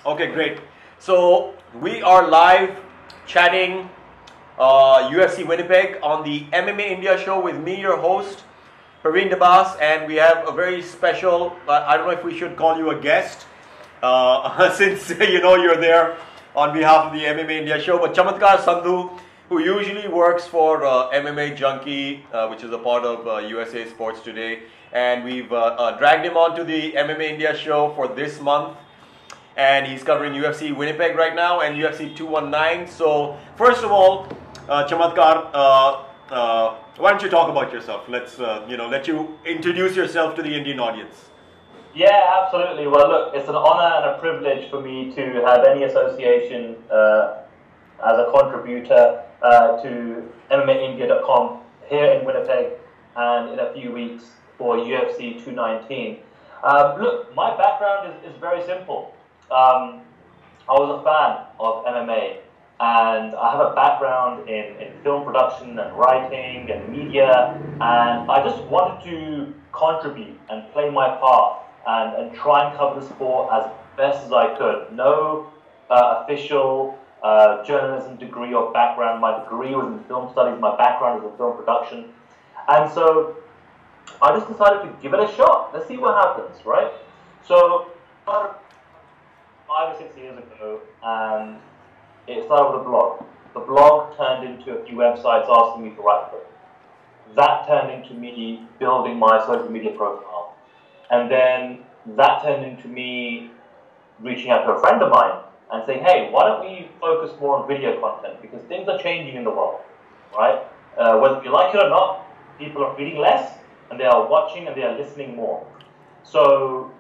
Okay, great. So we are live chatting UFC Winnipeg on the MMA India show with me, your host, Parvin Dabas, and we have a very special, I don't know if we should call you a guest, since you're there on behalf of the MMA India show, but Chamatkar Sandhu, who usually works for MMA Junkie, which is a part of USA Sports Today, and we've dragged him onto the MMA India show for this month. And he's covering UFC Winnipeg right now and UFC 219. So first of all, Chamatkar, why don't you talk about yourself? Let's let you introduce yourself to the Indian audience. Yeah, absolutely. Well, look, it's an honor and a privilege for me to have any association as a contributor to MMAindia.com here in Winnipeg and in a few weeks for UFC 219. Look, my background is very simple. I was a fan of MMA, and I have a background in film production and writing and media, and I just wanted to contribute and play my part and try and cover the sport as best as I could. No official journalism degree or background. My degree was in film studies, my background is in film production, and so I just decided to give it a shot. Let's see what happens, right? So 5 or 6 years ago, and it started with a blog. The blog turned into a few websites asking me to write for it. That turned into me building my social media profile. And then that turned into me reaching out to a friend of mine and saying, hey, why don't we focus more on video content? Because things are changing in the world, right? Whether you like it or not, people are reading less, and they are watching and they are listening more. So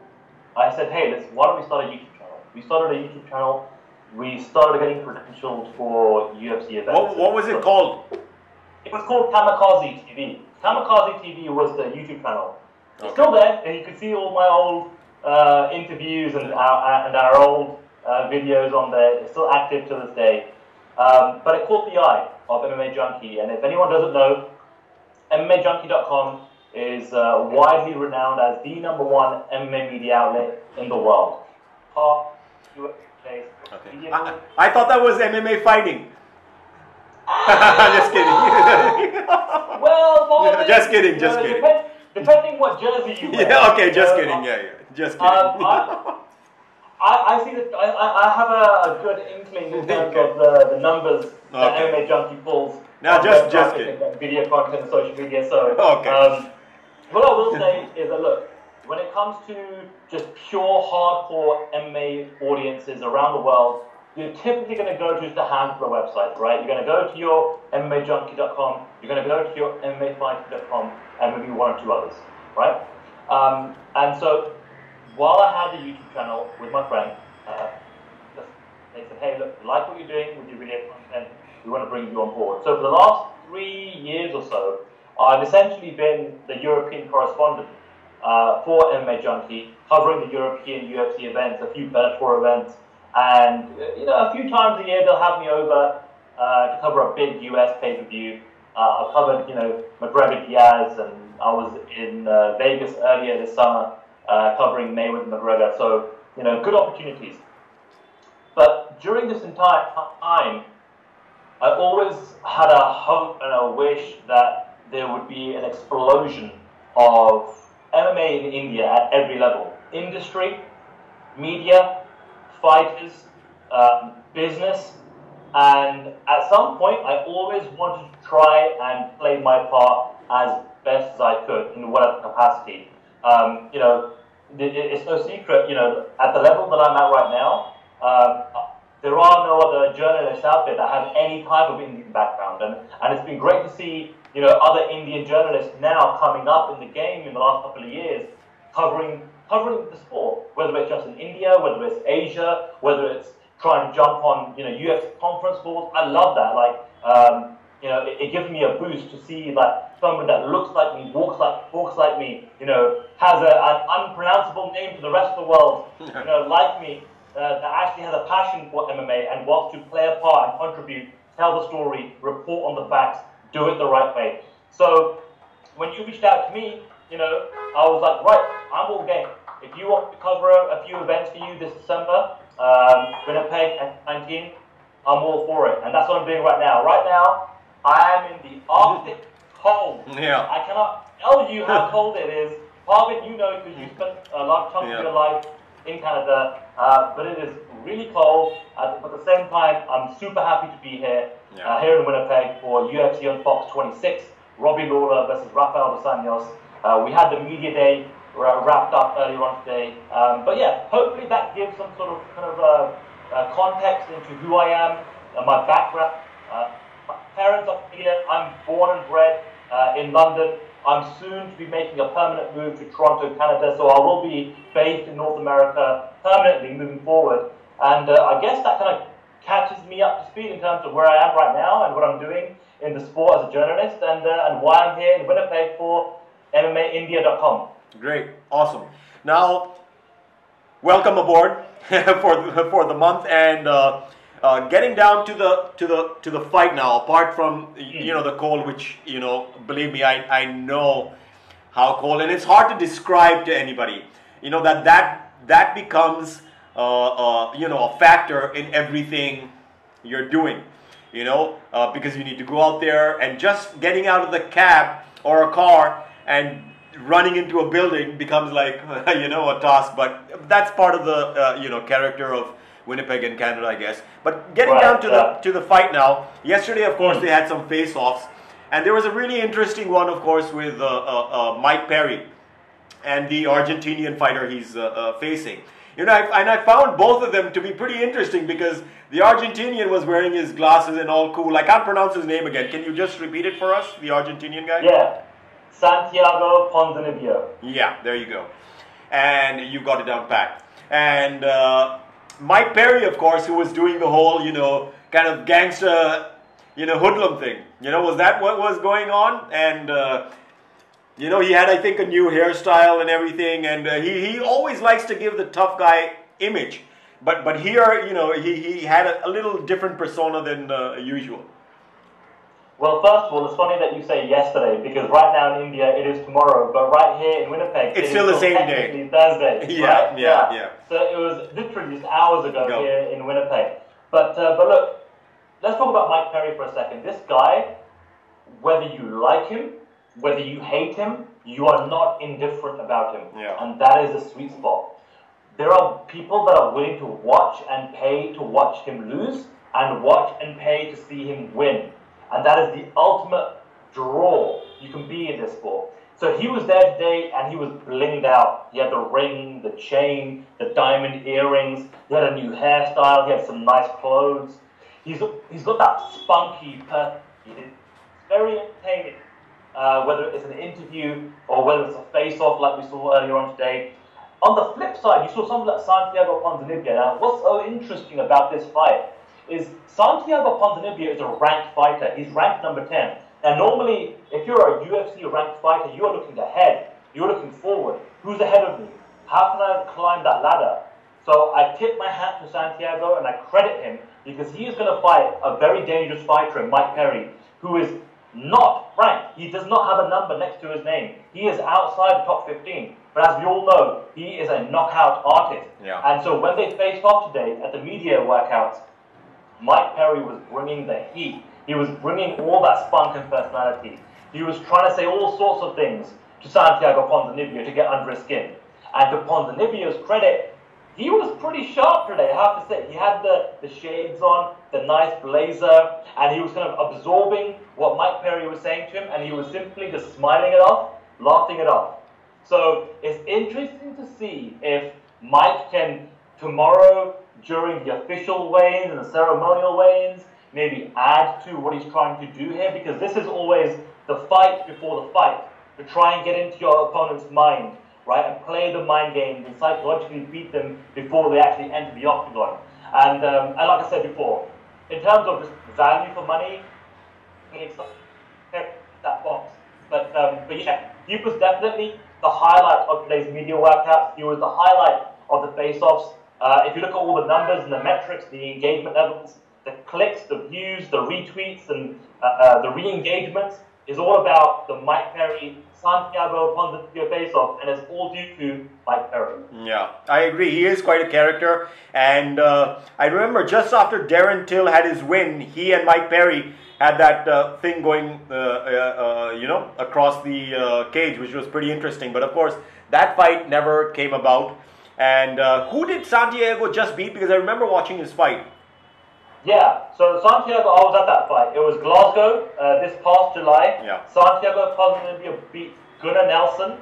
I said, hey, why don't we start a YouTube channel? We started a YouTube channel. We started getting credentialed for UFC events. What was it called? It was called Kamikaze TV. Kamikaze TV was the YouTube channel. It's still there, and you can see all my old interviews and our old videos on there. It's still active to this day. But it caught the eye of MMA Junkie. And if anyone doesn't know, MMAjunkie.com is widely renowned as the #1 MMA media outlet in the world. Okay. I thought that was MMA fighting. Just kidding. Well, just kidding. Depending what jersey you wear. Yeah, okay, just kidding. Just kidding. I see that I have a good inkling in terms of the numbers that MMA Junkie pulls. Now, just kidding. Video content and social media. So, what I will say is that look, when it comes to just pure hardcore MMA audiences around the world, you're typically going to go to just a handful of websites, right? You're going to go to your MMAjunkie.com, you're going to go to your MMAfighter.com, and maybe one or two others, right? And so, while I had the YouTube channel with my friend, they said, hey, look, we like what you're doing with your video content, we want to bring you on board. So for the last 3 years or so, I've essentially been the European correspondent for MMA Junkie, covering the European UFC events, a few Bellator events, and a few times a year they'll have me over to cover a big US pay-per-view. I covered McGregor Diaz, and I was in Vegas earlier this summer covering Mayweather McGregor. So good opportunities. But during this entire time, I always had a hope and a wish that there would be an explosion of MMA in India at every level. Industry, media, fighters, business, and at some point I always wanted to try and play my part as best as I could in whatever capacity. It's no secret, at the level that I'm at right now, there are no other journalists out there that have any type of Indian background, and it's been great to see other Indian journalists now coming up in the game in the last couple of years, covering the sport, whether it's just in India, whether it's Asia, whether it's trying to jump on UFC conference calls. I love that. It gives me a boost to see someone that looks like me, talks like me, has an unpronounceable name to the rest of the world, like me, that actually has a passion for MMA and wants to play a part and contribute, tell the story, report on the facts, do it the right way. So when you reached out to me, I was like, right, I'm all game. If you want to cover a few events for you this December, Winnipeg at 19, I'm all for it. And that's what I'm doing right now. Right now, I am in the Arctic cold. Yeah. I cannot tell you how cold it is. Parvin, you know, because you spent a large chunk of your life in Canada, but it is really cold. But at the same time, I'm super happy to be here, here in Winnipeg for UFC on Fox 26, Robbie Lawler versus Raphael. We had the media day wrapped up earlier on today. But yeah, hopefully that gives some sort of kind of context into who I am, my background. My parents are here. I'm born and bred in London. I'm soon to be making a permanent move to Toronto, Canada, so I will be based in North America permanently moving forward. And I guess that kind of catches me up to speed in terms of where I am right now and what I'm doing in the sport as a journalist, and why I'm here in Winnipeg for MMAindia.com. Great, awesome. Now, welcome aboard for the month, and getting down to the fight now. Apart from the cold, which believe me, I know how cold, and it's hard to describe to anybody. That becomes a factor in everything you're doing. Because you need to go out there, and just getting out of the cab or a car and running into a building becomes like a task. But that's part of the character of Winnipeg and Canada, I guess. But getting down to the fight now. Yesterday, of course, they had some face-offs, and there was a really interesting one, of course, with Mike Perry and the Argentinian fighter he's facing. I found both of them to be pretty interesting, because the Argentinian was wearing his glasses and all cool. I can't pronounce his name again. Can you just repeat it for us, the Argentinian guy? Yeah, Santiago Ponzinibbio. Yeah, there you go. And you got it down pat. And Mike Perry, of course, who was doing the whole, kind of gangster, hoodlum thing. Was that what was going on? And he had, I think, a new hairstyle and everything, and he always likes to give the tough guy image. But here, he had a little different persona than usual. Well, first of all, it's funny that you say yesterday, because right now in India it is tomorrow, but right here in Winnipeg it's still the same day. Thursday. Yeah, yeah. So it was literally just hours ago here in Winnipeg. But look, let's talk about Mike Perry for a second. This guy, whether you like him, whether you hate him, you are not indifferent about him. Yeah. And that is a sweet spot. There are people that are willing to watch and pay to watch him lose, and watch and pay to see him win. And that is the ultimate draw you can be in this sport. So he was there today, and he was blinged out. He had the ring, the chain, the diamond earrings. He had a new hairstyle. He had some nice clothes. He's got that spunky personality. It's very entertaining. Whether it's an interview or whether it's a face-off like we saw earlier on today. On the flip side, you saw something like Santiago Ponzinibbio. Now, what's so interesting about this fight is Santiago Ponzinibbio is a ranked fighter. He's ranked number 10. Now, normally, if you're a UFC ranked fighter, you're looking ahead. You're looking forward. Who's ahead of me? How can I climb that ladder? So I tip my hat to Santiago, and I credit him, because he is going to fight a very dangerous fighter in Mike Perry, who is not ranked. He does not have a number next to his name. He is outside the top 15. But as we all know, he is a knockout artist. Yeah. And so when they faced off today at the media workouts, Mike Perry was bringing the heat. He was bringing all that spunk and personality. He was trying to say all sorts of things to Santiago Ponzinibbio to get under his skin. And to Ponzinibbio's credit, he was pretty sharp today, I have to say. He had the shades on, the nice blazer, and he was kind of absorbing what Mike Perry was saying to him, and he was simply just smiling it off, laughing it off. So it's interesting to see if Mike can, tomorrow, during the official weigh-ins and the ceremonial weigh-ins, maybe add to what he's trying to do here, because this is always the fight before the fight, to try and get into your opponent's mind, right, and play the mind games and psychologically beat them before they actually enter the octagon. And like I said before, in terms of just value for money, it's that box. But yeah, he was definitely the highlight of today's media workouts. He was the highlight of the face-offs. If you look at all the numbers and the metrics, the engagement levels, the clicks, the views, the retweets, and the re-engagements, is all about the Mike Perry, Santiago Ponzinibbio face-off, and it's all due to Mike Perry. Yeah, I agree. He is quite a character, and I remember just after Darren Till had his win, he and Mike Perry had that thing going, across the cage, which was pretty interesting. But of course, that fight never came about. And who did Santiago just beat? Because I remember watching his fight. Yeah, so Santiago, I was at that fight. It was Glasgow this past July. Yeah. Santiago Ponzinibbio beat Gunnar Nelson.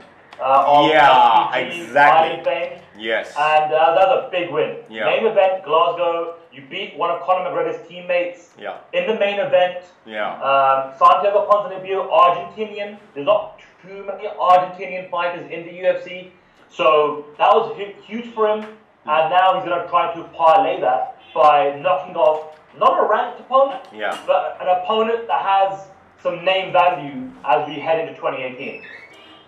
Exactly. Fame. Yes. And that was a big win. Yeah. Main event, Glasgow. You beat one of Conor McGregor's teammates. Yeah. In the main event. Yeah. Santiago Ponzinibbio, Argentinian. There's not too many Argentinian fighters in the UFC. So that was huge for him. And now he's going to try to parlay that by knocking off not a ranked opponent, but an opponent that has some name value as we head into 2018.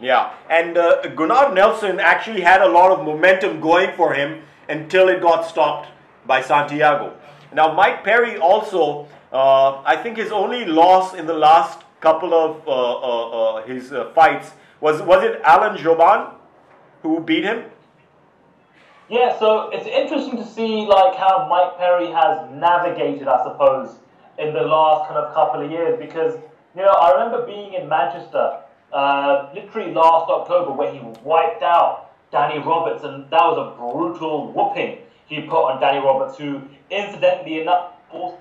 Yeah, and Gunnar Nelson actually had a lot of momentum going for him until it got stopped by Santiago. Now, Mike Perry also, I think his only loss in the last couple of his fights was it Alan Joban who beat him? Yeah, so it's interesting to see like how Mike Perry has navigated, I suppose, in the last kind of couple of years, because I remember being in Manchester literally last October where he wiped out Danny Roberts, and that was a brutal whooping he put on Danny Roberts, who incidentally enough also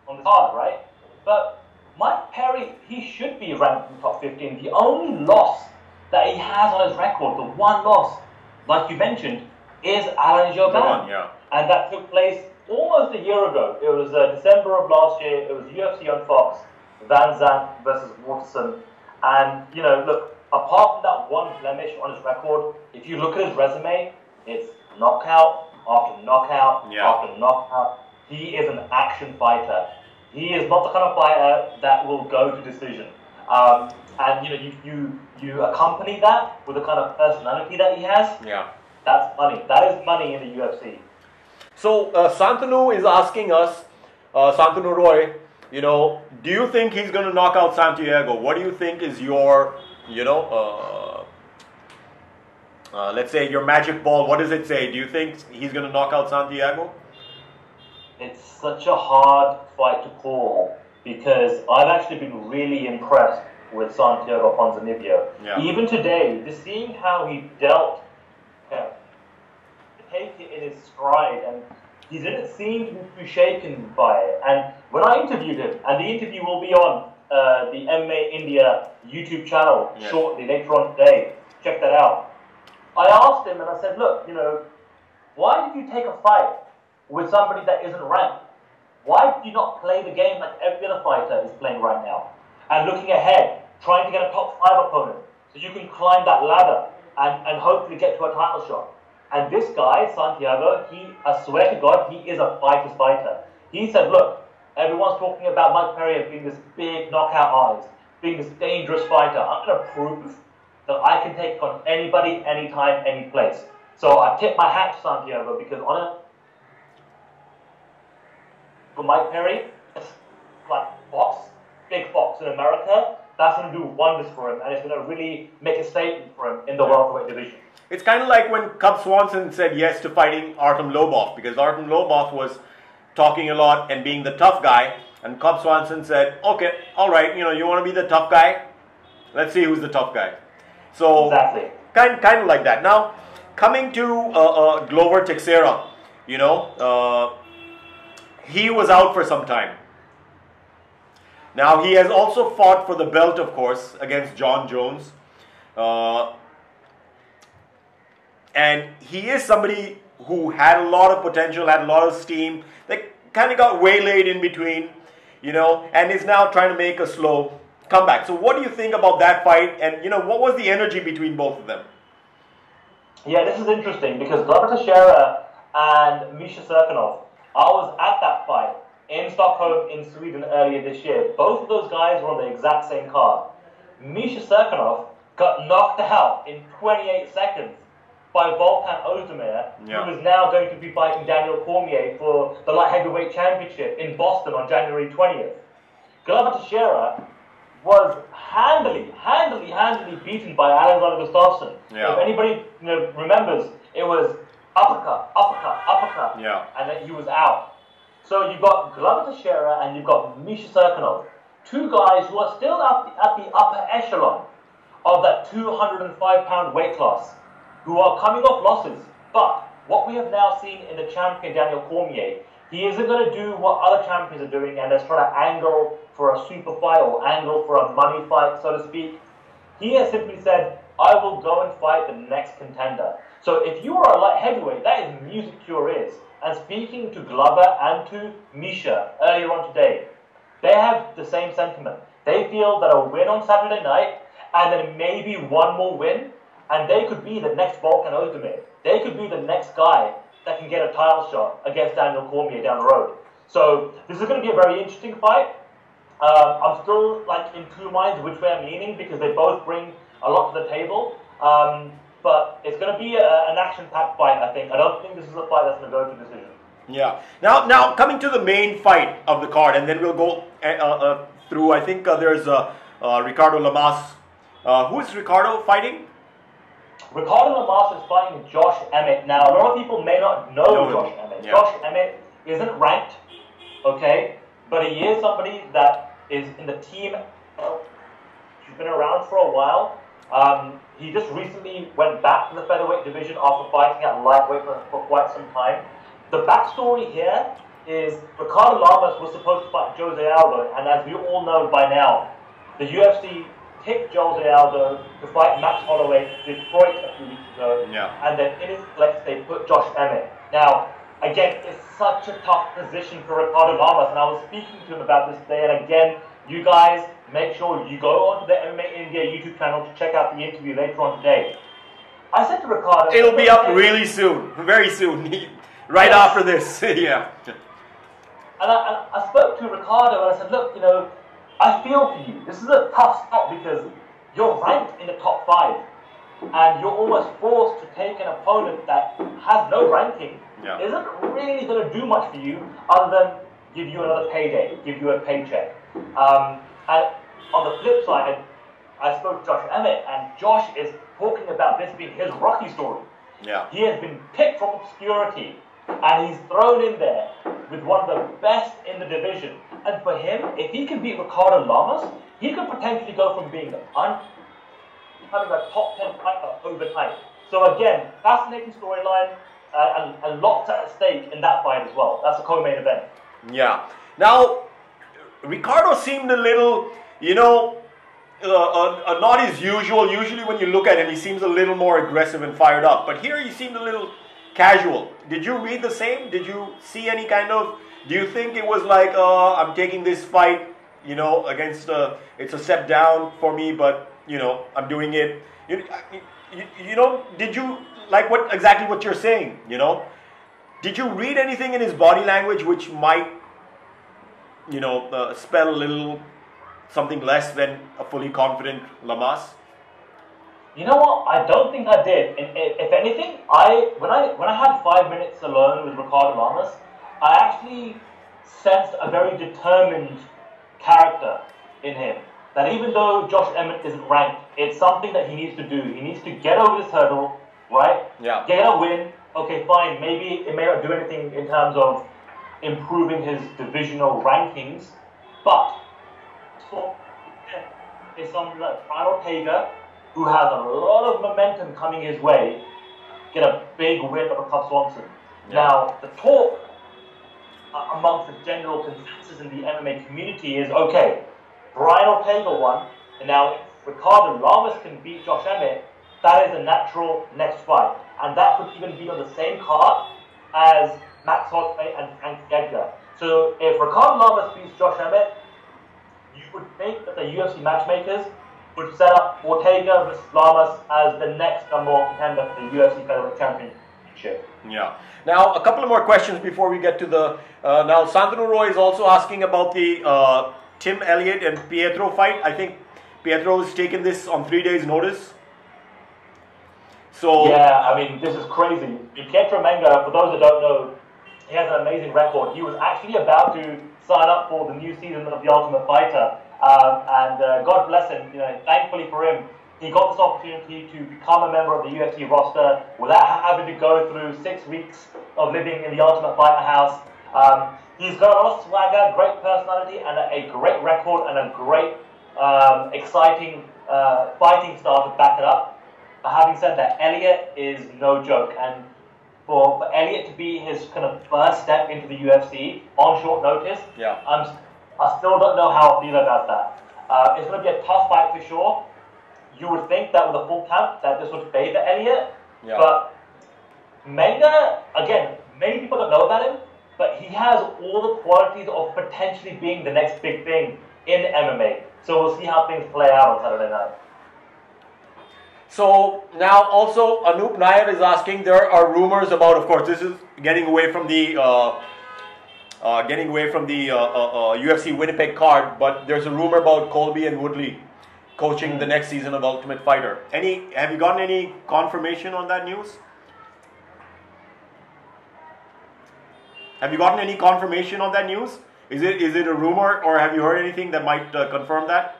on the card, right? But Mike Perry, he should be ranked in the top 15. The only loss that he has on his record, the one loss, like you mentioned, is Alan Joban. And that took place almost a year ago. It was December of last year. It was UFC on Fox, Van Zandt versus Waterson. And, look, apart from that one blemish on his record, if you look at his resume, it's knockout after knockout after knockout. He is an action fighter. He is not the kind of fighter that will go to decision. And, you accompany that with the kind of personality that he has. Yeah. That's money. That is money in the UFC. So, Santanu is asking us, Santanu Roy, do you think he's going to knock out Santiago? What do you think is your, let's say your magic ball? What does it say? Do you think he's going to knock out Santiago? It's such a hard fight to call because I've actually been really impressed with Santiago Ponzinibbio. Yeah. Even today, just seeing how he dealt take it in his stride, and he didn't seem to be shaken by it. And when I interviewed him, and the interview will be on the MMA India YouTube channel shortly, later on today, check that out. I asked him and I said, look, why did you take a fight with somebody that isn't ranked? Why did you not play the game like every other fighter is playing right now? And looking ahead, trying to get a top 5 opponent so you can climb that ladder and hopefully get to a title shot. And this guy, Santiago, I swear to God, he is a fighter's fighter. He said, look, everyone's talking about Mike Perry as being this big knockout artist, being this dangerous fighter. I'm going to prove that I can take on anybody, anytime, any place. So I tip my hat to Santiago because for Mike Perry, it's like big box in America, that's going to do wonders for him, and it's going to really make a statement for him in the welterweight division. It's kind of like when Cub Swanson said yes to fighting Artem Lobov, because Artem Lobov was talking a lot and being the tough guy, and Cub Swanson said, okay, all right, you want to be the tough guy? Let's see who's the tough guy. So, exactly. Kind of like that. Now, coming to Glover Teixeira, he was out for some time. Now, he has also fought for the belt, of course, against John Jones. And he is somebody who had a lot of potential, had a lot of steam. They kind of got waylaid in between, and is now trying to make a slow comeback. So what do you think about that fight? And, what was the energy between both of them? Yeah, this is interesting because Glover Teixeira and Misha Cirkunov, I was at that fight in Stockholm in Sweden earlier this year. Both of those guys were on the exact same card. Misha Cirkunov got knocked out in 28 seconds by Volkan Ozdemir, who is now going to be fighting Daniel Cormier for the light heavyweight championship in Boston on January 20th. Glover Teixeira was handily beaten by Alexander Gustafsson. Yeah. If anybody remembers, it was uppercut, and then he was out. So you've got Glover Teixeira and you've got Misha Cirkunov, two guys who are still at the upper echelon of that 205-pound weight class, who are coming off losses. But what we have now seen in the champion Daniel Cormier, he isn't going to do what other champions are doing, and they're trying to angle for a super fight or angle for a money fight, so to speak. He has simply said, I will go and fight the next contender. So if you are a light heavyweight, that is music to your ears. And speaking to Glover and to Misha earlier on today, they have the same sentiment. They feel that a win on Saturday night, and then maybe one more win, and they could be the next Volkan Ozdemir. They could be the next guy that can get a title shot against Daniel Cormier down the road. So this is going to be a very interesting fight. I'm still in two minds which way I'm leaning, because they both bring a lot to the table. But it's going to be an action-packed fight, I think. I don't think this is a fight that's going to go to decision. Yeah. Now coming to the main fight of the card, and then we'll go through. I think there's Ricardo Lamas. Who is Ricardo fighting? Ricardo Lamas is fighting Josh Emmett. Now, a lot of people may not know Josh Emmett. Yeah. Josh Emmett isn't ranked, okay? But he is somebody that is in the team. He's been around for a while. He just recently went back to the featherweight division after fighting at lightweight for quite some time. The backstory here is Ricardo Lamas was supposed to fight Jose Aldo, and as we all know by now, the UFC picked Jose Aldo to fight Max Holloway in Detroit a few weeks ago, and then in his place they put Josh Emmett. Now, again, it's such a tough position for Ricardo Lamas, and I was speaking to him about this today, and again, you guys, make sure you go onto the MMA India YouTube channel to check out the interview later on today. I said to Ricardo... It'll be up really soon, very soon, right after this, yeah. And I spoke to Ricardo and I said, look, I feel for you. This is a tough spot because you're ranked in the top 5. And you're almost forced to take an opponent that has no ranking. Isn't really going to do much for you other than give you another payday, give you a paycheck. And on the flip side, I spoke to Josh Emmett, and Josh is talking about this being his Rocky story. Yeah. He has been picked from obscurity, and he's thrown in there with one of the best in the division. And for him, if he can beat Ricardo Lamas, he could potentially go from being having a top 10 fighter over time. So again, fascinating storyline, and lots at stake in that fight as well. That's a co-main event. Yeah. Now, Ricardo seemed a little, not as usual. Usually when you look at him, he seems a little more aggressive and fired up. But here he seemed a little casual. Did you read the same? Did you see any kind of... Do you think it was like, I'm taking this fight, against... it's a step down for me, but, I'm doing it. Did you... Like exactly what you're saying, Did you read anything in his body language which might... spell a little something less than a fully confident Lamas? You know what? I don't think I did. If anything, when I had 5 minutes alone with Ricardo Lamas, I actually sensed a very determined character in him. That even though Josh Emmett isn't ranked, it's something that he needs to do. He needs to get over this hurdle, right? Yeah. Get a win. Okay, fine. Maybe it may not do anything in terms of improving his divisional rankings, but is something like Brian Ortega, who has a lot of momentum coming his way, get a big win over Cub Swanson. Yeah. Now, the talk amongst the general consensus in the MMA community is, okay, Brian Ortega won, and now if Ricardo Lamas can beat Josh Emmett, that is a natural next fight. And that could even be on the same card as Max Holloway and Frank Edgar. So if Ricardo Lamas beats Josh Emmett, you would think that the UFC matchmakers would set up Ortega versus Lamas as the next number one contender for the UFC Featherweight Championship. Yeah. Now, a couple of more questions before we get to the... now, Sandhu Roy is also asking about the Tim Elliott and Pietro fight. I think Pietro has taken this on 3 days' notice. So... Yeah, I mean, this is crazy. Pietro Menga, for those that don't know, he has an amazing record. He was actually about to sign up for the new season of The Ultimate Fighter, And God bless him. Thankfully for him, he got this opportunity to become a member of the UFC roster without having to go through 6 weeks of living in the Ultimate Fighter house. He's got a lot of swagger, great personality, and a great record, and a great, exciting fighting style to back it up. But having said that, Elliott is no joke, and for Elliott to be his kind of first step into the UFC on short notice, I still don't know how I feel about that. It's going to be a tough fight for sure. You would think that with a full camp that this would favour Elliott, but Menga, again, many people don't know about him, but he has all the qualities of potentially being the next big thing in MMA. So we'll see how things play out on Saturday night. So now also Anup Nair is asking, there are rumors about, of course, this is getting away from the UFC Winnipeg card, but there's a rumor about Colby and Woodley coaching the next season of Ultimate Fighter. Have you gotten any confirmation on that news? Have you gotten any confirmation on that news? Is it a rumor, or have you heard anything that might confirm that?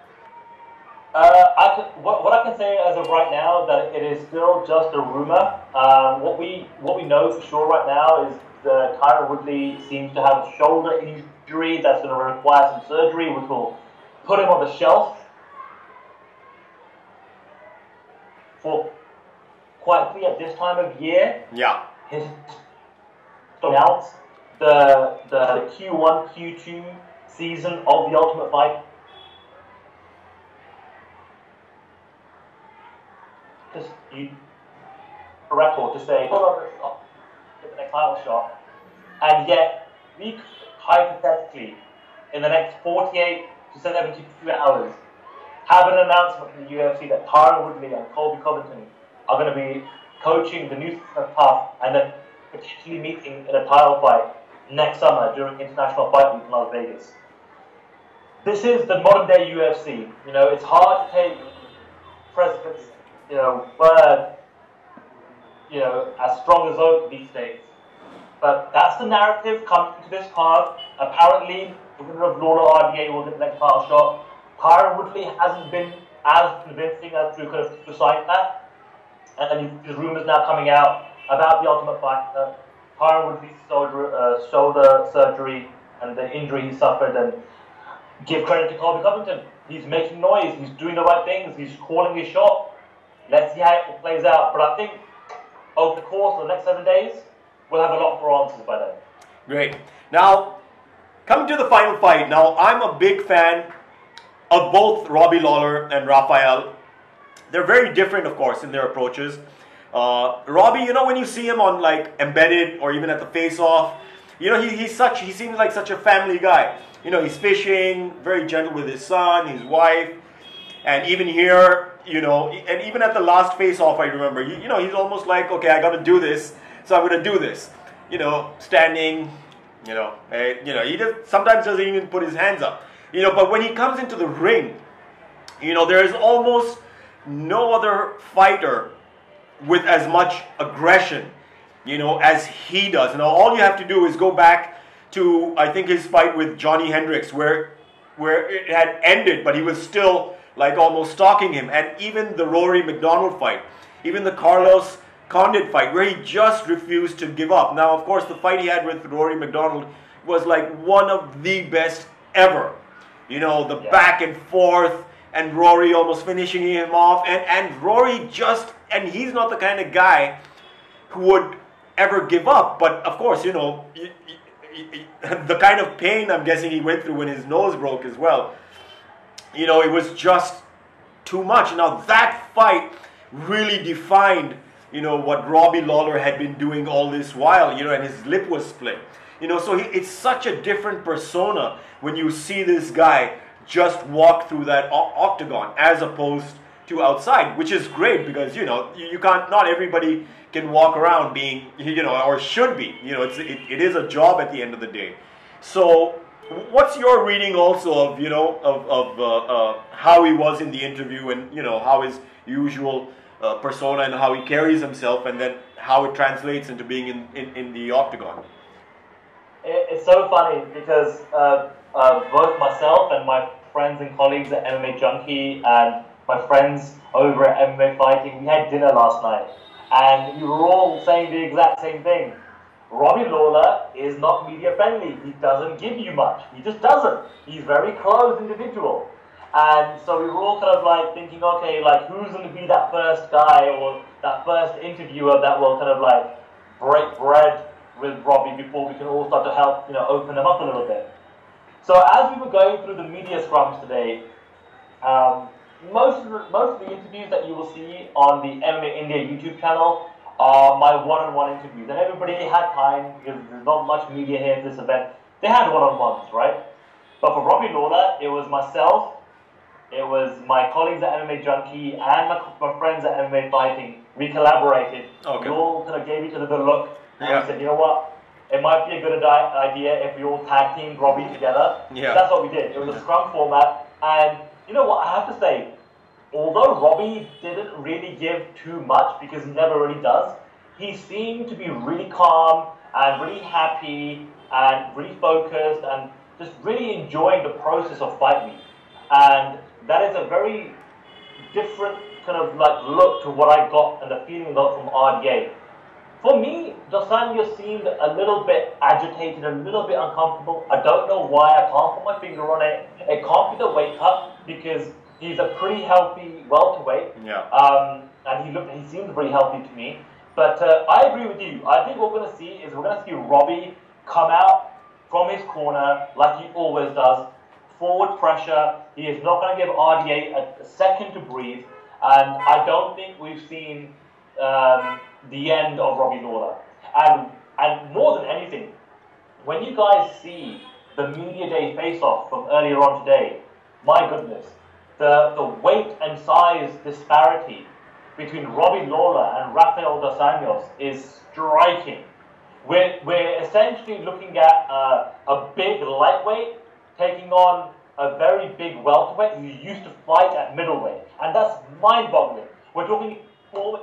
What I can say as of right now, that it is still just a rumor. What we know for sure right now is that Tyron Woodley seems to have a shoulder injury that's going to require some surgery, which will put him on the shelf for quite clear at this time of year. Yeah. His announced the Q1, Q2 season of the Ultimate Fight. Just a record to say, get the next title shot, and yet we could hypothetically, in the next 48 to 72 hours, have an announcement from the UFC that Tyron Woodley and Colby Covington are going to be coaching the new season of TUF, and then potentially meeting in a title fight next summer during International Fight Week in Las Vegas. This is the modern day UFC. It's hard to take precedence, as strong as oak these days. But that's the narrative coming to this card. Apparently, the winner of Lawler RDA will get the next title shot. Tyron Woodley hasn't been as convincing as to kind of decide that. And then there's rumours now coming out about the Ultimate Fighter, Tyron Woodley's shoulder surgery and the injury he suffered, and give credit to Colby Covington. He's making noise, he's doing the right things, he's calling his shot. Let's see how it plays out. But I think over the course of the next 7 days, we'll have a lot more answers by then. Great. Now, coming to the final fight. Now, I'm a big fan of both Robbie Lawler and Raphael. They're very different, of course, in their approaches. Robbie, when you see him on like Embedded or even at the Face-Off, he seems like such a family guy. He's fishing, very gentle with his son, his wife, and even here, and even at the last Face-Off, I remember, he's almost like, okay, I got to do this, so I'm going to do this. Standing, he just sometimes doesn't even put his hands up. But when he comes into the ring, there is almost no other fighter with as much aggression, as he does. Now, all you have to do is go back to, I think, his fight with Johnny Hendricks, where it had ended, but he was still like almost stalking him. And even the Rory McDonald fight, even the Carlos Condit fight, where he just refused to give up. Now, of course, the fight he had with Rory McDonald was like one of the best ever. Back and forth, and Rory almost finishing him off, and Rory and he's not the kind of guy who would ever give up. But of course, the kind of pain I'm guessing he went through when his nose broke as well, it was just too much. Now that fight really defined, what Robbie Lawler had been doing all this while, and his lip was split. So it's such a different persona when you see this guy just walk through that octagon as opposed to outside, which is great because, you can't, not everybody can walk around being, or should be, it is a job at the end of the day. So what's your reading also of how he was in the interview and, how his usual persona and how he carries himself, and then how it translates into being in the octagon? It's so funny because both myself and my friends and colleagues at MMA Junkie and my friends over at MMA Fighting, we had dinner last night, and we were all saying the exact same thing. Robbie Lawler is not media friendly. He doesn't give you much. He just doesn't. He's a very closed individual. And so we were all kind of like thinking, okay, like who's going to be that first guy or that first interviewer that will kind of like break bread with Robbie before we can all start to help, open him up a little bit. So as we were going through the media scrums today, most of the interviews that you will see on the MMA India YouTube channel are my one-on-one interviews. And everybody had time because there's not much media here at this event. They had one-on-ones, right? But for Robbie Lawler, it was myself, it was my colleagues at MMA Junkie, and my friends at MMA Fighting. We collaborated. Okay. We all kind of gave each other the look. And we said, you know what? It might be a good idea if we all tag teamed Robbie together. Yeah. So that's what we did. It was a scrum format. And you know what? I have to say, although Robbie didn't really give too much, because he never really does, he seemed to be really calm and really happy and really focused and just really enjoying the process of fight week. And that is a very different kind of like look to what I got and the feeling I got from RDA. For me, Dos Anjos seemed a little bit agitated, a little bit uncomfortable. I don't know why. I can't put my finger on it. It can't be the weight cut because he's a pretty healthy welterweight. Yeah. And he seemed very healthy to me. But I agree with you. I think what we're going to see is we're going to see Robbie come out from his corner like he always does. Forward pressure. He is not going to give RDA a second to breathe. And I don't think we've seen the end of Robbie Lawler. And more than anything, when you guys see the Media Day face-off from earlier on today, my goodness, the weight and size disparity between Robbie Lawler and Raphael Dos Anjos is striking. We're essentially looking at a big lightweight taking on a very big welterweight who used to fight at middleweight. And that's mind-boggling. We're talking former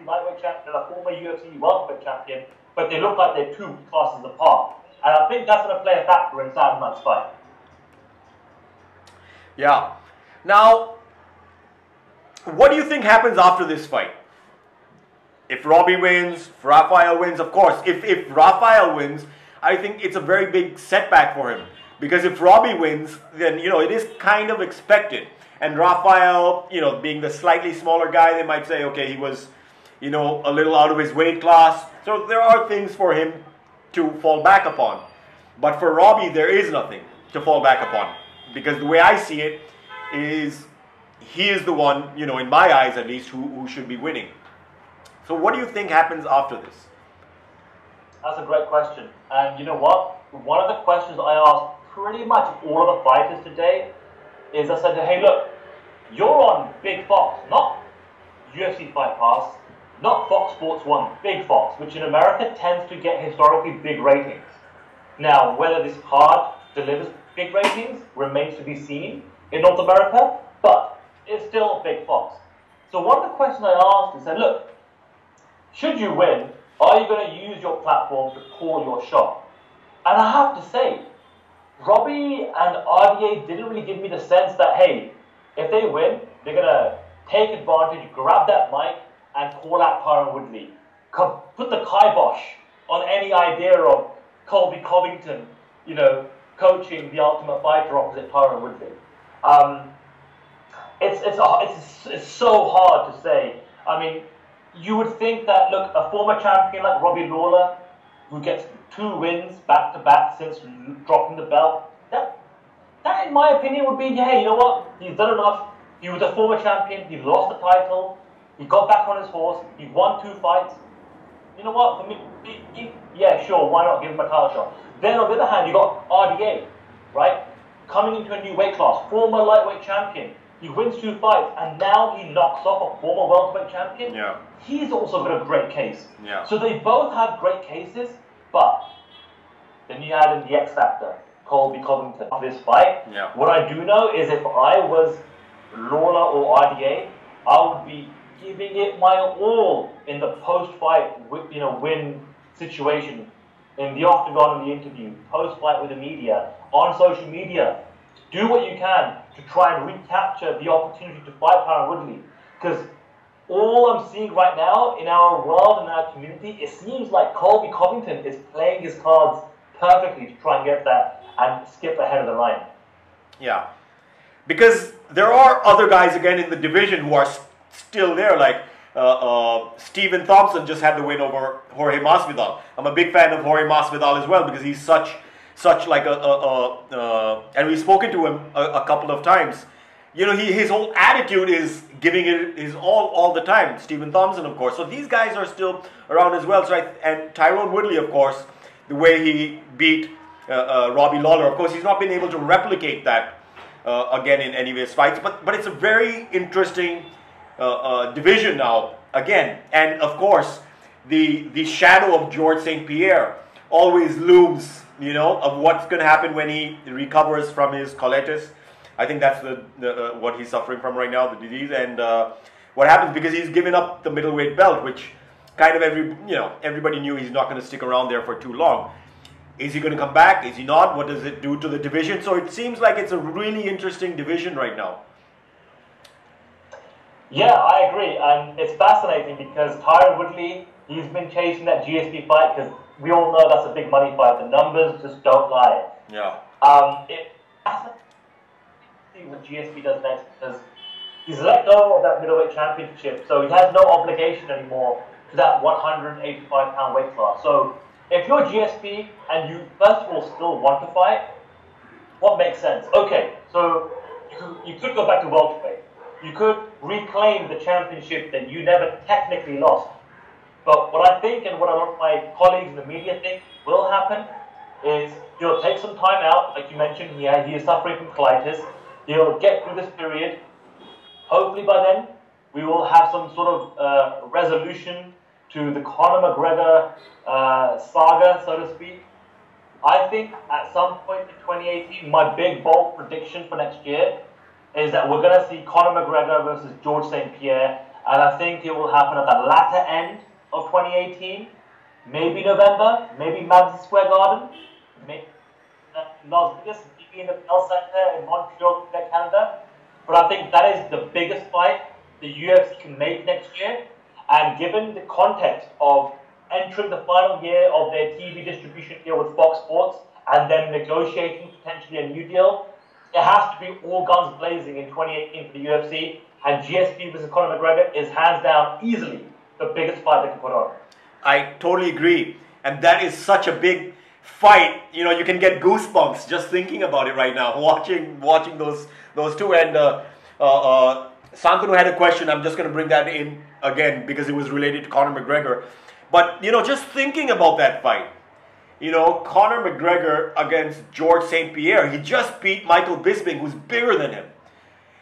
lightweight champion and a former UFC welterweight champion, but they look like they're two classes apart. And I think that's going to play a factor in Tonight's fight. Yeah. Now, what do you think happens after this fight? If Robbie wins, if Raphael wins, of course. If Raphael wins, I think it's a very big setback for him. Because if Robbie wins, then, it is kind of expected. And Raphael, being the slightly smaller guy, they might say, okay, he was, a little out of his weight class. So there are things for him to fall back upon. But for Robbie, there is nothing to fall back upon. Because the way I see it is he is the one, in my eyes at least, who should be winning. So what do you think happens after this? That's a great question. And you know what? One of the questions I asked pretty much all of the fighters today is I said, hey, look, you're on Big Fox, not UFC Fight Pass, not Fox Sports 1, Big Fox, which in America tends to get historically big ratings. Now, whether this card delivers big ratings remains to be seen in North America, but it's still Big Fox. So one of the questions I asked is, look, should you win, are you going to use your platform to call your shot? And I have to say, Robbie and RDA didn't really give me the sense that, hey, if they win, they're going to take advantage, grab that mic, and call out Tyron Woodley. Put the kibosh on any idea of Colby Covington, coaching the Ultimate Fighter opposite Tyron Woodley. It's so hard to say. I mean, you would think that, look, a former champion like Robbie Lawler, who gets 2 wins back-to-back since dropping the belt, that in my opinion would be, yeah, you know what, he's done enough. He was a former champion, he lost the title, he got back on his horse, he won 2 fights. You know what, for me, yeah, sure, why not give him a title shot? Then on the other hand, you got RDA, right? Coming into a new weight class, former lightweight champion. He wins 2 fights, and now he knocks off a former welterweight champion. Yeah. He's also got a great case. Yeah. So they both have great cases, but then you add in the X factor, Colby Covington, of this fight. Yeah. What I do know is if I was Lawler or RDA, I would be giving it my all in the post-fight, win situation, in the octagon, in the interview, post-fight with the media, on social media. do what you can to try and recapture the opportunity to fight Tyron Woodley. Because all I'm seeing right now in our world and our community, it seems like Colby Covington is playing his cards perfectly to try and get that and skip ahead of the line. Yeah. Because there are other guys, again, in the division who are still there, like Stephen Thompson just had the win over Jorge Masvidal. I'm a big fan of Jorge Masvidal as well because he's such like and we've spoken to him a couple of times. You know, his whole attitude is giving it his all the time. Stephen Thompson, of course. So these guys are still around as well. So and Tyron Woodley, of course, the way he beat Robbie Lawler, of course, he's not been able to replicate that again in any of his fights. But it's a very interesting division now, again. And of course, the shadow of George St. Pierre always looms, you know, of what's going to happen when he recovers from his colitis. I think that's the what he's suffering from right now, the disease, and what happens because he's given up the middleweight belt, which kind of everybody knew he's not going to stick around there for too long. Is he going to come back? Is he not? What does it do to the division? So it seems like it's a really interesting division right now. Yeah, I agree, and it's fascinating because Tyron Woodley, he's been chasing that GSP fight because we all know that's a big money fight. The numbers just don't lie. Yeah. See what GSP does next because he's let go of that middleweight championship, so he has no obligation anymore to that 185-pound weight class. So if you're GSP and you first of all still want to fight, what makes sense? Okay, so you could go back to welterweight. You could reclaim the championship that you never technically lost. But what I think and what a lot of my colleagues in the media think will happen is he'll take some time out, like you mentioned. He is suffering from colitis. He'll get through this period. Hopefully by then, we will have some sort of resolution to the Conor McGregor saga, so to speak. I think at some point in 2018, my big, bold prediction for next year is that we're going to see Conor McGregor versus George St. Pierre, and I think it will happen at the latter end of 2018, maybe November, maybe Madison Square Garden, maybe Las Vegas, maybe in the Bell Center in Montreal, Canada. But I think that is the biggest fight the UFC can make next year, and given the context of entering the final year of their TV distribution deal with Fox Sports and then negotiating potentially a new deal, it has to be all guns blazing in 2018 for the UFC, and GSP versus Conor McGregor is hands down easily the biggest fight they can put on. I totally agree, and that is such a big fight. You know, you can get goosebumps just thinking about it right now, watching those two. And Sandhu had a question. I'm just going to bring that in again because it was related to Conor McGregor. But, you know, just thinking about that fight, you know, Conor McGregor against George St. Pierre, he just beat Michael Bisping, who's bigger than him,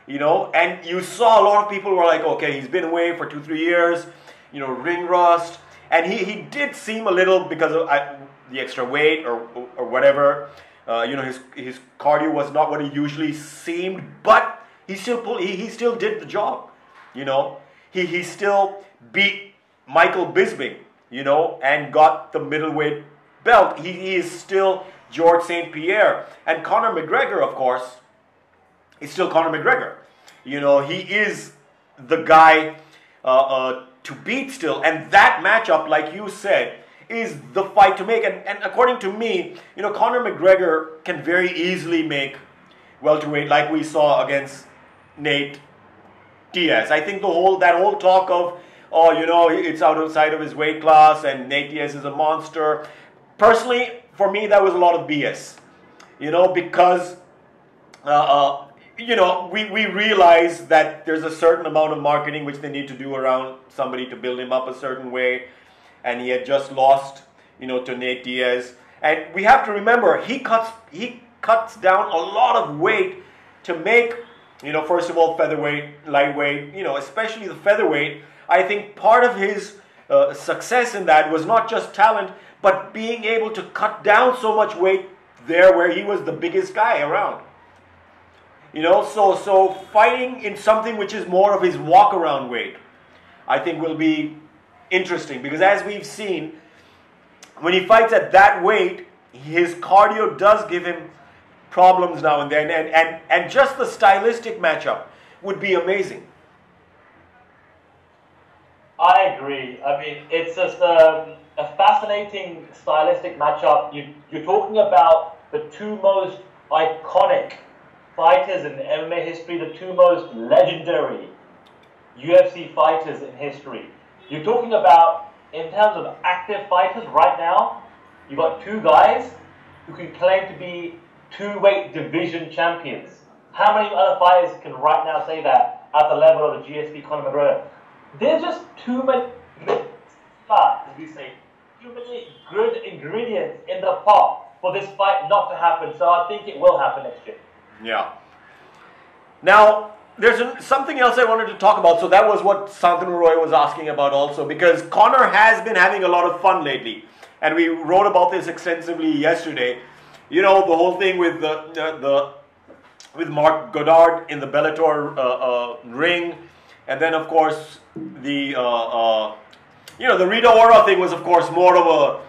you know, and you saw a lot of people were like, okay, he's been away for 2-3 years, you know, ring rust, and he did seem a little, because of the extra weight or whatever, you know, his cardio was not what it usually seemed, but he still did the job, you know, he still beat Michael Bisping, you know, and got the middleweight belt. He is still George St. Pierre. And Conor McGregor, of course, is still Conor McGregor. You know, he is the guy to beat still. And that matchup, like you said, is the fight to make. And according to me, you know, Conor McGregor can very easily make welterweight, like we saw against Nate Diaz. I think that whole talk of, oh, you know, it's outside of his weight class and Nate Diaz is a monster. Personally, for me, that was a lot of BS. You know, because, you know, we realize that there's a certain amount of marketing which they need to do around somebody to build him up a certain way. And he had just lost, you know, to Nate Diaz. And we have to remember, he cuts down a lot of weight to make, you know, first of all, featherweight, lightweight, you know, especially the featherweight. I think part of his success in that was not just talent, but being able to cut down so much weight there where he was the biggest guy around. You know, so fighting in something which is more of his walk-around weight, I think will be interesting. Because as we've seen, when he fights at that weight, his cardio does give him problems now and then, and just the stylistic matchup would be amazing. I agree. I mean, it's just a fascinating stylistic matchup. You're talking about the two most iconic fighters in MMA history, the two most legendary UFC fighters in history. You're talking about, in terms of active fighters right now, you've got two guys who can claim to be two-weight division champions. How many other fighters can right now say that at the level of the GSP Conor McGregor? There's just too many, as we say, too many good ingredients in the pot for this fight not to happen. So I think it will happen next year. Yeah. Now, there's something else I wanted to talk about. So that was what Sandhu was asking about also, because Conor has been having a lot of fun lately. And we wrote about this extensively yesterday. You know, the whole thing with with Mark Goddard in the Bellator ring. And then, of course, the the Rita Ora thing was, of course, more of a,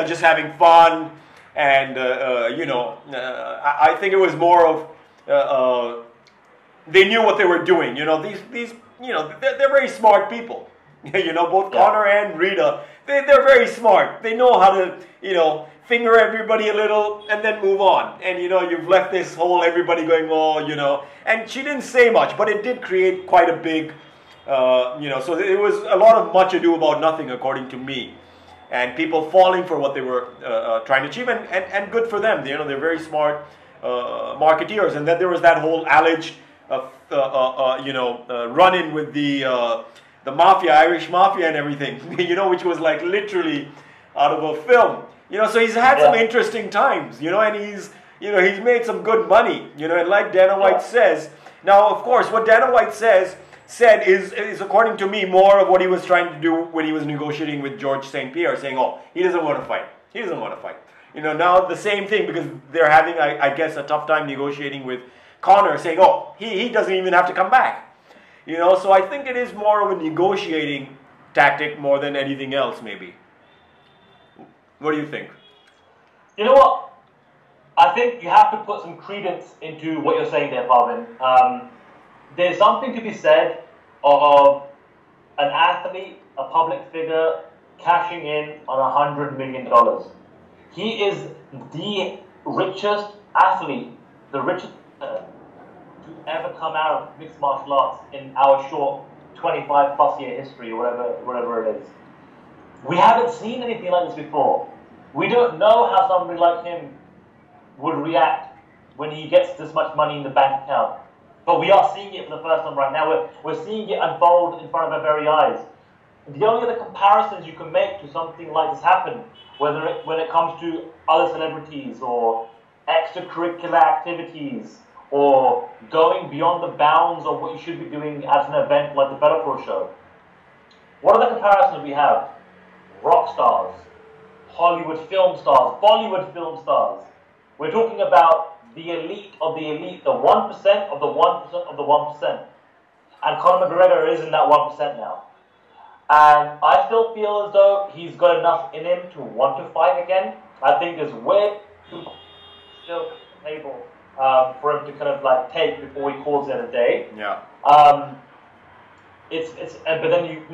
just having fun. And, I think it was more of, they knew what they were doing. These they're very smart people. Both Conor and Rita, they're very smart. They know how to, finger everybody a little and then move on. And, you've left this whole everybody going, oh, and she didn't say much, but it did create quite a big, so it was a lot of much ado about nothing, according to me. And people falling for what they were trying to achieve, and good for them. They're very smart marketeers. And then there was that whole alleged, run-in with the mafia, Irish mafia and everything, which was like literally out of a film. So he's had some interesting times, and he's made some good money, and like Dana White says. Now, of course, what Dana White said is according to me, more of what he was trying to do when he was negotiating with George St. Pierre, saying, oh, he doesn't want to fight. He doesn't want to fight. Now the same thing, because they're having, I guess, a tough time negotiating with Conor, saying, oh, he doesn't even have to come back. So I think it is more of a negotiating tactic more than anything else, maybe. What do you think? You know what? I think you have to put some credence into what you're saying there, Parvin. There's something to be said of an athlete, a public figure, cashing in on $100 million. He is the richest athlete, the richest to ever come out of mixed martial arts in our short 25+ year history, or whatever it is. We haven't seen anything like this before. We don't know how somebody like him would react when he gets this much money in the bank account. But we are seeing it for the first time right now. We're seeing it unfold in front of our very eyes. The only other comparisons you can make to something like this happen, when it comes to other celebrities or extracurricular activities or going beyond the bounds of what you should be doing at an event like the Bellator show. What are the comparisons we have? Rock stars, Hollywood film stars, Bollywood film stars. We're talking about the elite of the elite, the 1% of the 1% of the 1%. And Conor McGregor is in that 1% now. And I still feel as though he's got enough in him to want to fight again. I think there's way too still table for him to kind of like take before he calls it a day. Yeah. But then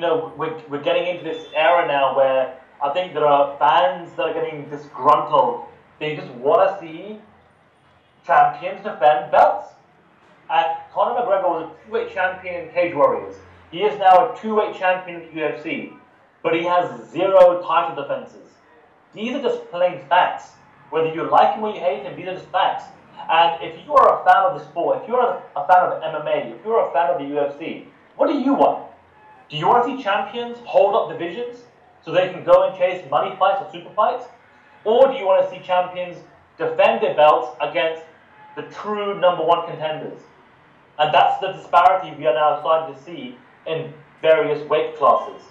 we're getting into this era now where I think there are fans that are getting disgruntled. They just want to see champions defend belts. And Conor McGregor was a 2-weight champion in Cage Warriors. He is now a 2-weight champion in UFC, but he has 0 title defenses. These are just plain facts. Whether you like him or you hate him, these are just facts. And if you are a fan of the sport, if you're a fan of MMA, if you're a fan of the UFC, what do you want? Do you want to see champions hold up divisions so they can go and chase money fights or super fights? Or do you want to see champions defend their belts against the true #1 contenders? And that's the disparity we are now starting to see in various weight classes.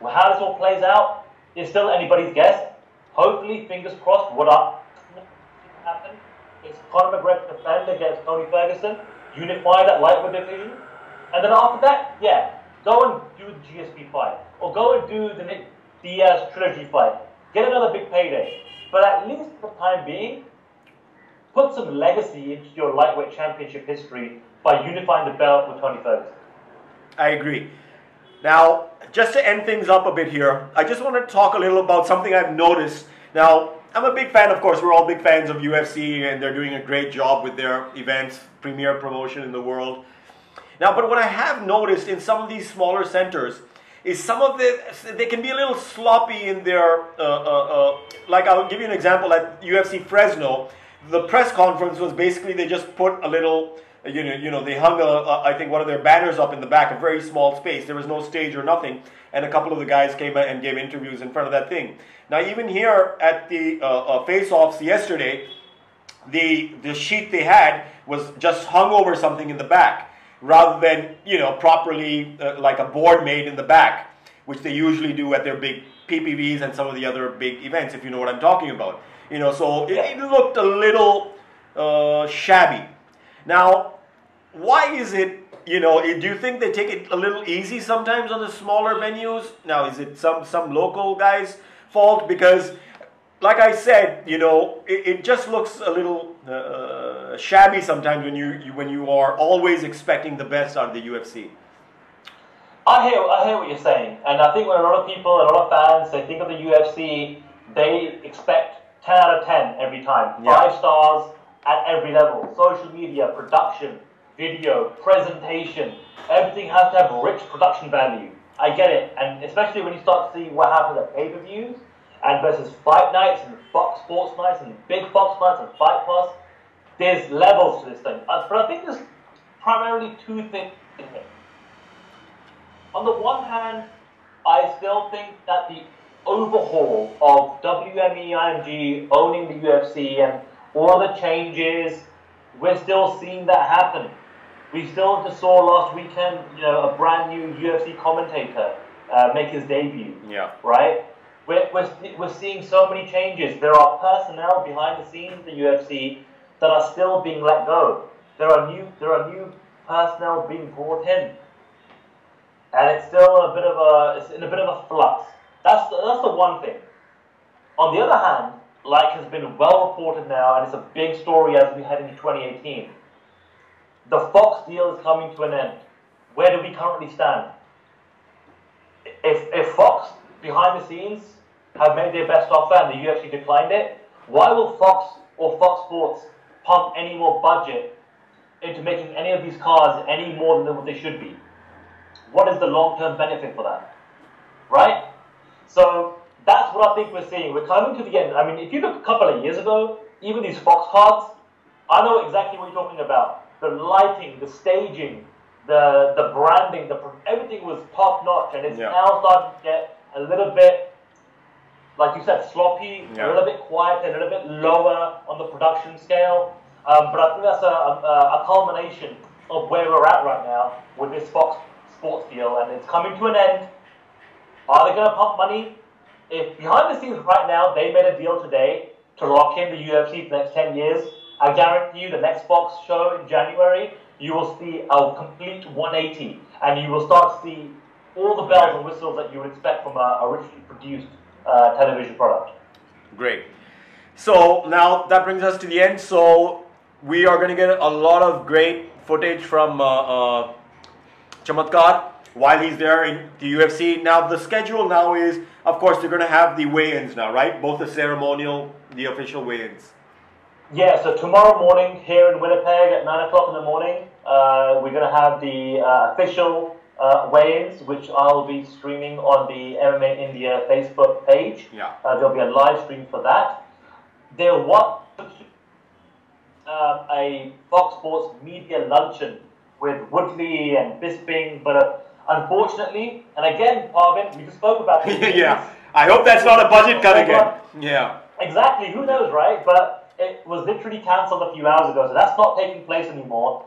Well, how this all plays out is still anybody's guess. Hopefully, fingers crossed, what happen is Conor McGregor defend against Tony Ferguson, unify that lightweight division, and then after that, go and do the GSP fight, or go and do the Nick Diaz trilogy fight. Get another big payday. But at least for the time being, put some legacy into your lightweight championship history by unifying the belt with Tony Ferguson. I agree. Now, just to end things up a bit here, I just want to talk a little about something I've noticed. Now, I'm a big fan, of course, we're all big fans of UFC, and they're doing a great job with their events, premier promotion in the world. Now, but what I have noticed in some of these smaller centers is they can be a little sloppy in their, like I'll give you an example, at UFC Fresno, the press conference was basically they just put a little, they hung, I think, one of their banners up in the back, a very small space. There was no stage or nothing. And a couple of the guys came and gave interviews in front of that thing. Now, even here at the face-offs yesterday, the sheet they had was just hung over something in the back, rather than, properly like a board made in the back, which they usually do at their big PPVs and some of the other big events, if you know what I'm talking about. So it looked a little shabby. Now, why is it, do you think they take it a little easy sometimes on the smaller venues? Now, is it some local guys' fault? Because, like I said, it just looks a little shabby sometimes when you are always expecting the best out of the UFC. I hear what you're saying, and I think when a lot of people, a lot of fans, they think of the UFC, they expect 10 out of 10 every time. Yeah. 5 stars at every level. Social media, production, video, presentation, everything has to have rich production value. I get it, and especially when you start to see what happens at pay-per-views and versus fight nights and Fox Sports nights and big Fox nights and Fight Pass, there's levels to this thing. But I think there's primarily 2 things in here. On the one hand, I still think that the overhaul of WME-IMG owning the UFC and all the changes, we're still seeing that happen. We still just saw last weekend, a brand new UFC commentator make his debut. Yeah. Right? We're seeing so many changes. There are personnel behind the scenes in the UFC that are still being let go. There are new personnel being brought in, and it's still it's in a bit of a flux. That's the one thing. On the other hand, like has been well reported now, and it's a big story as we head into 2018. The Fox deal is coming to an end. Where do we currently stand? If Fox, behind the scenes, have made their best offer and the UFC declined it, why will Fox or Fox Sports pump any more budget into making any of these cards any more than what they should be? What is the long-term benefit for that? Right? So that's what I think we're seeing. We're coming to the end. I mean, if you look a couple of years ago, even these Fox cards, I know exactly what you're talking about. The lighting, the staging, the branding, everything was top-notch, and it's now starting to get a little bit, like you said, sloppy, a little bit quiet, a little bit lower on the production scale. But I think that's a culmination of where we're at right now with this Fox Sports deal, and it's coming to an end. Are they going to pump money? If behind the scenes right now, they made a deal today to lock in the UFC for the next 10 years, I guarantee you the next Fox show in January, you will see a complete 180, and you will start to see all the bells and whistles that you would expect from a richly produced television product. Great. So now that brings us to the end. So we are going to get a lot of great footage from Chamatkar while he's there in the UFC. Now the schedule now is, of course, they're going to have the weigh-ins now, right? Both the ceremonial, the official weigh-ins. Yeah, so tomorrow morning here in Winnipeg at 9 o'clock in the morning, we're going to have the official weigh-ins, which I'll be streaming on the MMA India Facebook page. Yeah. There'll be a live stream for that. There was a Fox Sports media luncheon with Woodley and Bisping, but unfortunately, and again, Parvin, we just spoke about this. Yeah, I hope that's not a budget cut again. Yeah. Exactly, who knows, right? But it was literally cancelled a few hours ago, so that's not taking place anymore.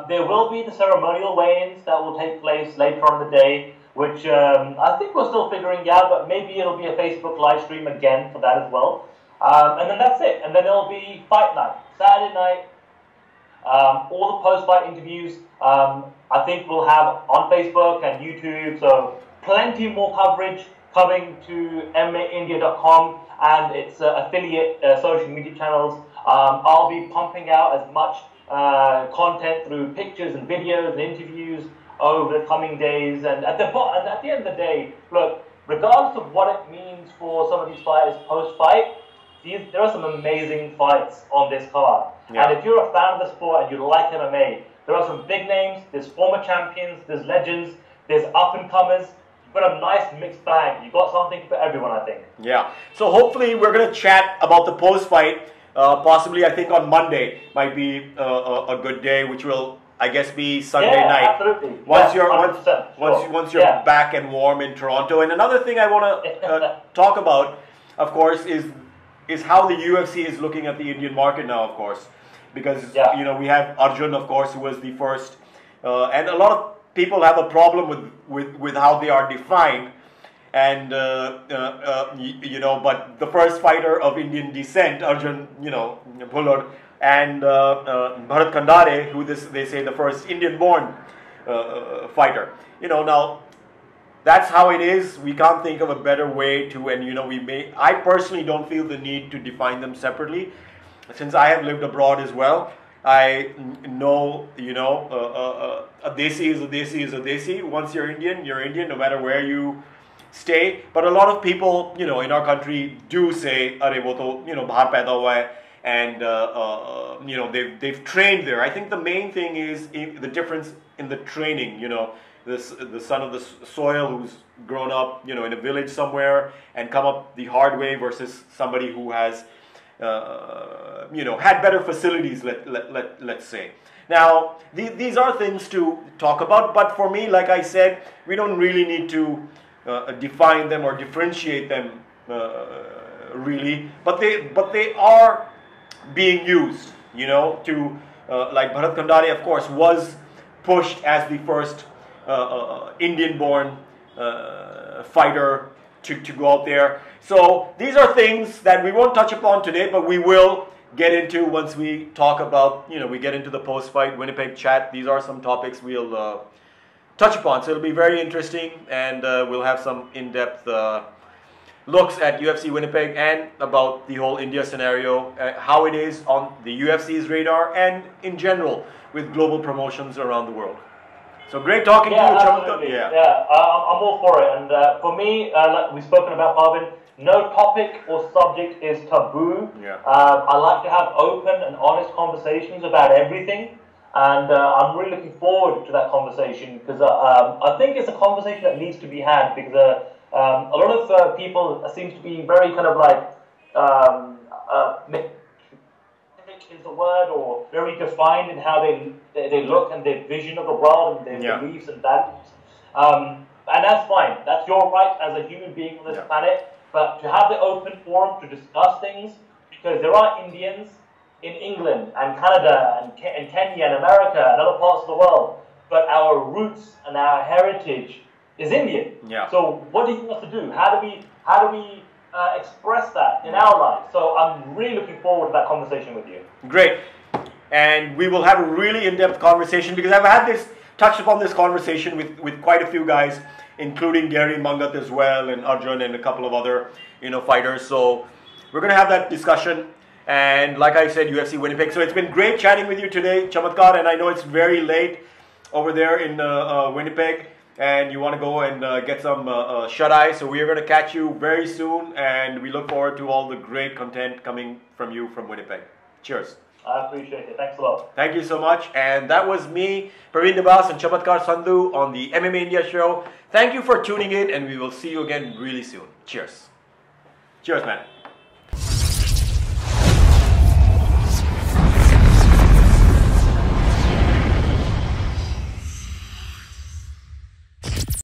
There will be the ceremonial weigh-ins that will take place later on in the day, which I think we're still figuring out, but maybe it'll be a Facebook live stream again for that as well. And then that's it. And then there'll be fight night, Saturday night, all the post-fight interviews. I think we'll have on Facebook and YouTube, so plenty more coverage coming to MMAindia.com and its affiliate social media channels I'll be pumping out as much content through pictures and videos and interviews over the coming days. And at the end of the day, look, regardless of what it means for some of these fighters post-fight, there are some amazing fights on this card. Yeah. And if you're a fan of the sport and you like MMA, there are some big names, there's former champions, there's legends, there's up-and-comers. You've got a nice mixed bag. You've got something for everyone, I think. Yeah. So hopefully we're going to chat about the post-fight. Possibly, I think on Monday might be a good day, which will, I guess, be Sunday night. Absolutely. Once you're back and warm in Toronto. And another thing I want to talk about, of course, is how the UFC is looking at the Indian market now, of course. Because, we have Arjun, of course, who was the first. And a lot of people have a problem with how they are defined. And, but the first fighter of Indian descent, Arjun, Bhullard, and Bharat Kandare, who they say the first Indian-born fighter. Now, that's how it is. We can't think of a better way to, and, I personally don't feel the need to define them separately. Since I have lived abroad as well, I know, a Desi is a Desi is a Desi. Once you're Indian, no matter where you stay. But a lot of people, in our country do say, "Arey wo to, bahar paida hua hai," and they've trained there. I think the main thing is the difference in the training. The son of the soil who's grown up, in a village somewhere and come up the hard way versus somebody who has, had better facilities. Let's say. Now, these are things to talk about. But for me, like I said, we don't really need to define them or differentiate them really, but they are being used, to like Bharat Kandare, of course, was pushed as the first Indian-born fighter to go out there. So these are things that we won't touch upon today, but we will get into once we talk about, we get into the post-fight Winnipeg chat. These are some topics we'll touch upon. So it'll be very interesting, and we'll have some in-depth looks at UFC Winnipeg and about the whole India scenario, how it is on the UFC's radar, and in general with global promotions around the world. So great talking to you, Chamatkar. I'm all for it. And for me, like we've spoken about, Parvin, no topic or subject is taboo. I like to have open and honest conversations about everything. And I'm really looking forward to that conversation because I think it's a conversation that needs to be had because a lot of people seem to be very kind of like is the word, or very defined in how they look and their vision of the world and their beliefs and values. And that's fine. That's your right as a human being on this planet. But to have the open forum to discuss things, because there are Indians in England and Canada and Kenya and America and other parts of the world, but our roots and our heritage is Indian. So what do you want to do? How do we express that in our lives? So I'm really looking forward to that conversation with you. Great. And we will have a really in-depth conversation because I've touched upon this conversation with quite a few guys, including Gary Mangat as well, and Arjun and a couple of other fighters. So we're going to have that discussion. And like I said, UFC Winnipeg. So it's been great chatting with you today, Chamatkar. And I know it's very late over there in Winnipeg, and you want to go and get some shut-eye. So we are going to catch you very soon, and we look forward to all the great content coming from you from Winnipeg. Cheers. I appreciate it. Thanks a lot. Thank you so much. And that was me, Parvin Dabas, and Chamatkar Sandhu on the MMA India show. Thank you for tuning in, and we will see you again really soon. Cheers. Cheers, man.